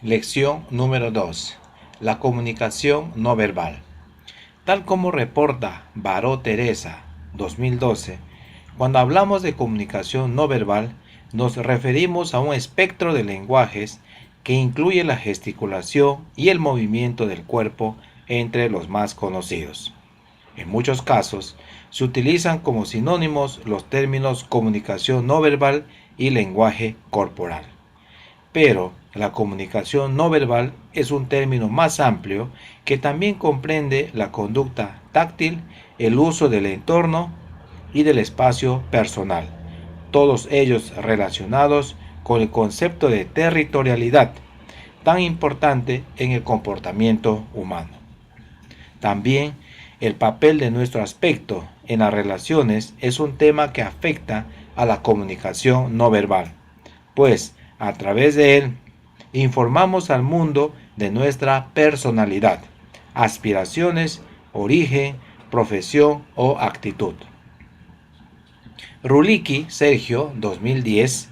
Lección número 2. La comunicación no verbal. Tal como reporta Baró Teresa 2012, cuando hablamos de comunicación no verbal, nos referimos a un espectro de lenguajes que incluye la gesticulación y el movimiento del cuerpo entre los más conocidos. En muchos casos, se utilizan como sinónimos los términos comunicación no verbal y lenguaje corporal. Pero la comunicación no verbal es un término más amplio que también comprende la conducta táctil, el uso del entorno y del espacio personal, todos ellos relacionados con el concepto de territorialidad, tan importante en el comportamiento humano. También el papel de nuestro aspecto en las relaciones es un tema que afecta a la comunicación no verbal, pues a través de él informamos al mundo de nuestra personalidad, aspiraciones, origen, profesión o actitud. Rulicki, Sergio, 2010,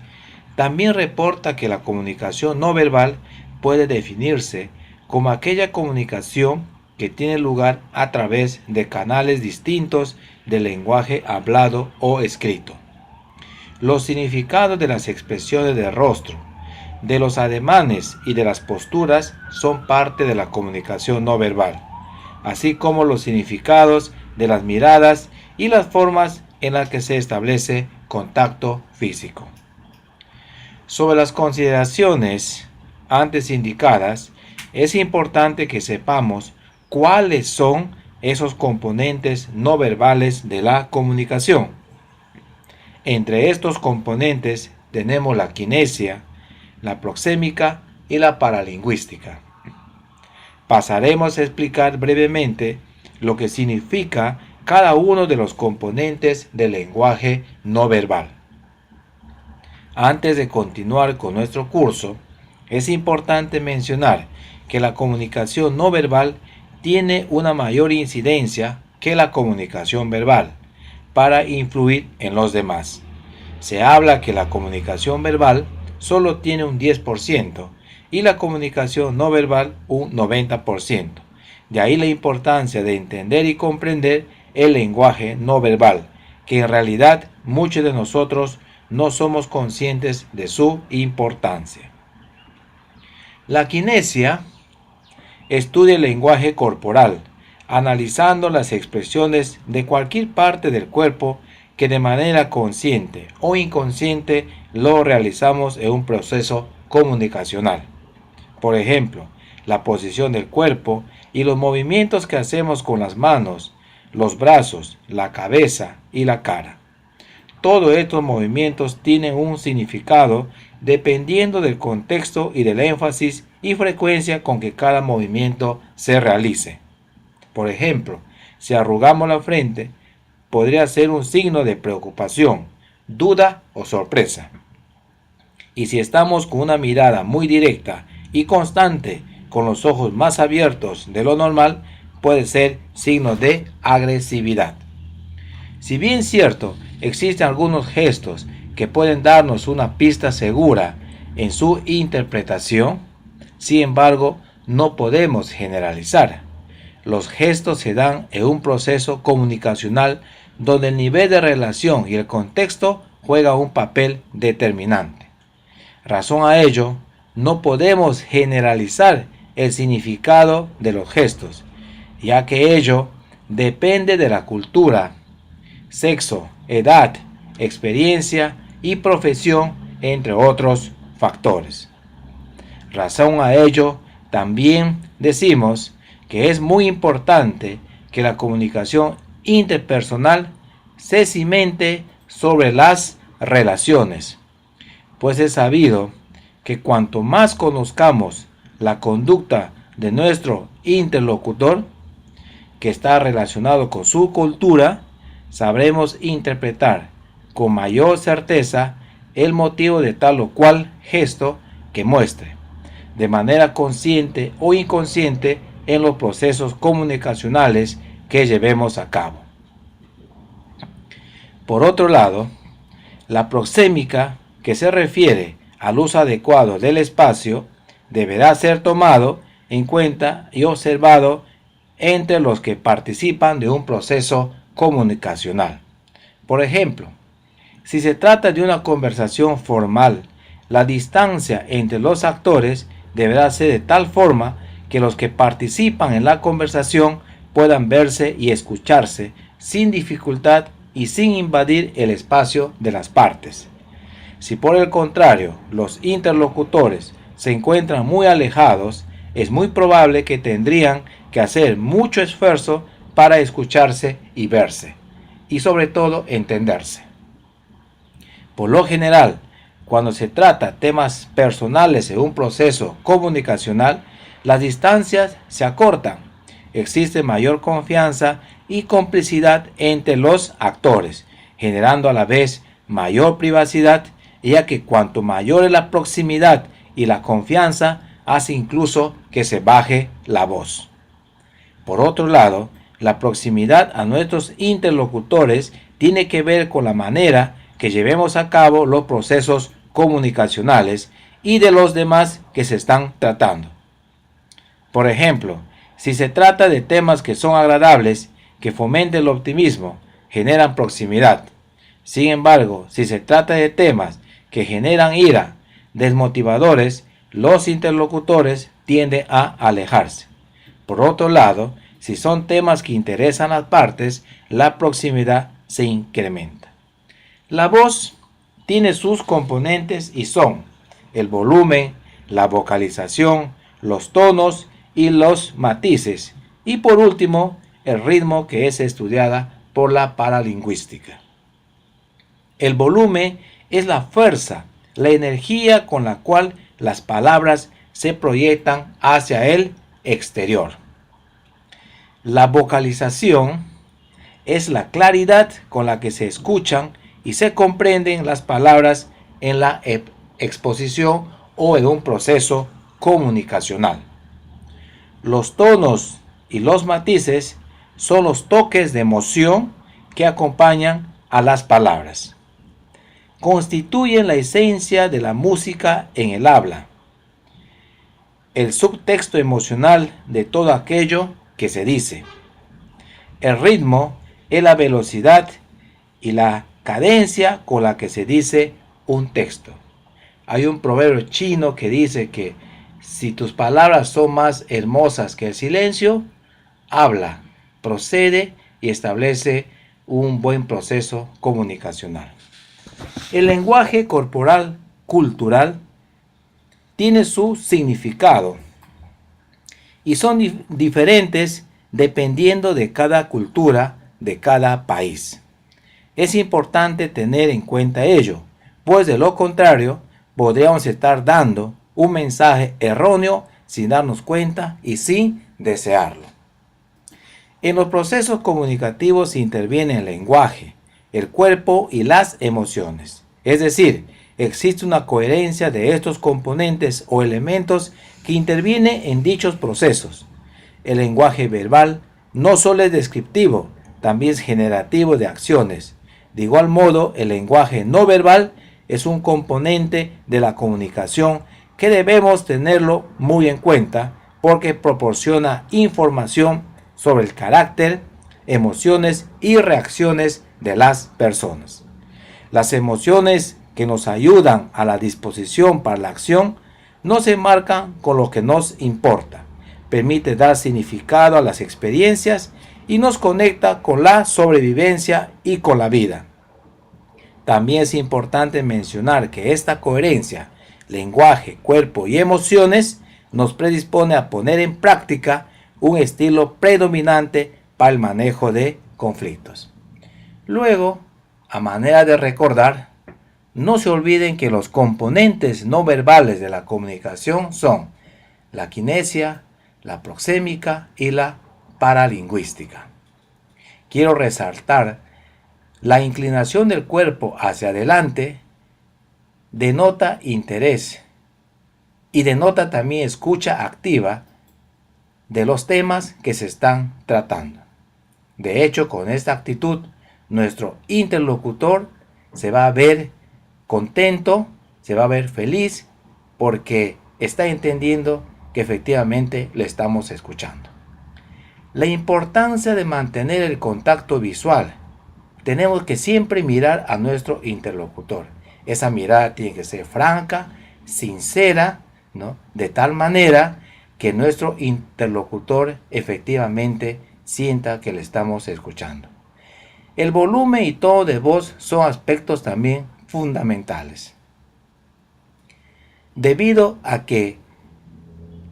también reporta que la comunicación no verbal puede definirse como aquella comunicación que tiene lugar a través de canales distintos del lenguaje hablado o escrito. Los significados de las expresiones del rostro, de los ademanes y de las posturas son parte de la comunicación no verbal, así como los significados de las miradas y las formas en las que se establece contacto físico. Sobre las consideraciones antes indicadas, es importante que sepamos cuáles son esos componentes no verbales de la comunicación. Entre estos componentes tenemos la kinesia, la proxémica y la paralingüística. Pasaremos a explicar brevemente lo que significa cada uno de los componentes del lenguaje no verbal. Antes de continuar con nuestro curso, es importante mencionar que la comunicación no verbal tiene una mayor incidencia que la comunicación verbal para influir en los demás. Se habla que la comunicación verbal solo tiene un 10% y la comunicación no verbal un 90%. De ahí la importancia de entender y comprender el lenguaje no verbal, que en realidad muchos de nosotros no somos conscientes de su importancia. La kinesia estudia el lenguaje corporal, analizando las expresiones de cualquier parte del cuerpo que de manera consciente o inconsciente lo realizamos en un proceso comunicacional. Por ejemplo, la posición del cuerpo y los movimientos que hacemos con las manos, los brazos, la cabeza y la cara. Todos estos movimientos tienen un significado dependiendo del contexto y del énfasis y frecuencia con que cada movimiento se realice. Por ejemplo, si arrugamos la frente, podría ser un signo de preocupación, duda o sorpresa. Y si estamos con una mirada muy directa y constante, con los ojos más abiertos de lo normal, puede ser signo de agresividad. Si bien es cierto, existen algunos gestos que pueden darnos una pista segura en su interpretación, sin embargo, no podemos generalizar. Los gestos se dan en un proceso comunicacional donde el nivel de relación y el contexto juega un papel determinante. Razón a ello, no podemos generalizar el significado de los gestos, ya que ello depende de la cultura, sexo, edad, experiencia y profesión, entre otros factores. Razón a ello, también decimos que es muy importante que la comunicación interpersonal se cimente sobre las relaciones, pues es sabido que cuanto más conozcamos la conducta de nuestro interlocutor, que está relacionado con su cultura, sabremos interpretar con mayor certeza el motivo de tal o cual gesto que muestre, de manera consciente o inconsciente en los procesos comunicacionales que llevemos a cabo. Por otro lado, la proxémica, que se refiere al uso adecuado del espacio, deberá ser tomado en cuenta y observado entre los que participan de un proceso comunicacional. Por ejemplo, si se trata de una conversación formal, la distancia entre los actores deberá ser de tal forma que los que participan en la conversación puedan verse y escucharse sin dificultad y sin invadir el espacio de las partes. Si por el contrario los interlocutores se encuentran muy alejados, es muy probable que tendrían que hacer mucho esfuerzo para escucharse y verse, y sobre todo entenderse. Por lo general, cuando se trata temas personales en un proceso comunicacional, las distancias se acortan, existe mayor confianza y complicidad entre los actores, generando a la vez mayor privacidad, ya que cuanto mayor es la proximidad y la confianza, hace incluso que se baje la voz. Por otro lado, la proximidad a nuestros interlocutores tiene que ver con la manera que llevemos a cabo los procesos comunicacionales y de los demás que se están tratando. Por ejemplo, si se trata de temas que son agradables, que fomenten el optimismo, generan proximidad. Sin embargo, si se trata de temas que generan ira, desmotivadores, los interlocutores tienden a alejarse. Por otro lado, si son temas que interesan a las partes, la proximidad se incrementa. La voz tiene sus componentes y son el volumen, la vocalización, los tonos y los matices, y por último, el ritmo, que es estudiada por la paralingüística. El volumen es la fuerza, la energía con la cual las palabras se proyectan hacia el exterior. La vocalización es la claridad con la que se escuchan y se comprenden las palabras en la exposición o en un proceso comunicacional. Los tonos y los matices son los toques de emoción que acompañan a las palabras. Constituyen la esencia de la música en el habla, el subtexto emocional de todo aquello que se dice. El ritmo es la velocidad y la cadencia con la que se dice un texto. Hay un proverbio chino que dice que si tus palabras son más hermosas que el silencio, habla, procede y establece un buen proceso comunicacional. El lenguaje corporal cultural tiene su significado y son diferentes dependiendo de cada cultura, de cada país. Es importante tener en cuenta ello, pues de lo contrario podríamos estar dando un mensaje erróneo sin darnos cuenta y sin desearlo. En los procesos comunicativos interviene el lenguaje, el cuerpo y las emociones. Es decir, existe una coherencia de estos componentes o elementos que intervienen en dichos procesos. El lenguaje verbal no solo es descriptivo, también es generativo de acciones. De igual modo, el lenguaje no verbal es un componente de la comunicación que debemos tenerlo muy en cuenta porque proporciona información sobre el carácter, emociones y reacciones de las personas. Las emociones que nos ayudan a la disposición para la acción no se marcan con lo que nos importa, permite dar significado a las experiencias y nos conecta con la sobrevivencia y con la vida. También es importante mencionar que esta coherencia, lenguaje, cuerpo y emociones nos predispone a poner en práctica un estilo predominante para el manejo de conflictos. Luego, a manera de recordar, no se olviden que los componentes no verbales de la comunicación son la kinesia, la proxémica y la paralingüística. Quiero resaltar la inclinación del cuerpo hacia adelante denota interés y denota también escucha activa de los temas que se están tratando. De hecho, con esta actitud, nuestro interlocutor se va a ver contento, se va a ver feliz, porque está entendiendo que efectivamente le estamos escuchando. La importancia de mantener el contacto visual. Tenemos que siempre mirar a nuestro interlocutor. Esa mirada tiene que ser franca, sincera, ¿no? De tal manera que nuestro interlocutor efectivamente sienta que le estamos escuchando. El volumen y tono de voz son aspectos también fundamentales. Debido a que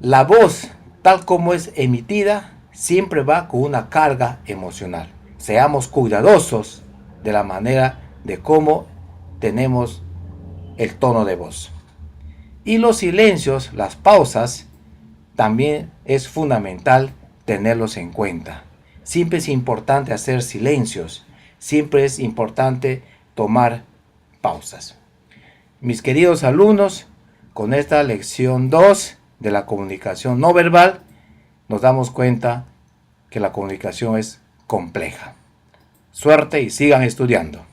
la voz, tal como es emitida, siempre va con una carga emocional. Seamos cuidadosos de la manera de cómo tenemos el tono de voz. Y los silencios, las pausas, también es fundamental tenerlos en cuenta. Siempre es importante hacer silencios, siempre es importante tomar pausas. Mis queridos alumnos, con esta lección 2 de la comunicación no verbal, nos damos cuenta que la comunicación es compleja. Suerte y sigan estudiando.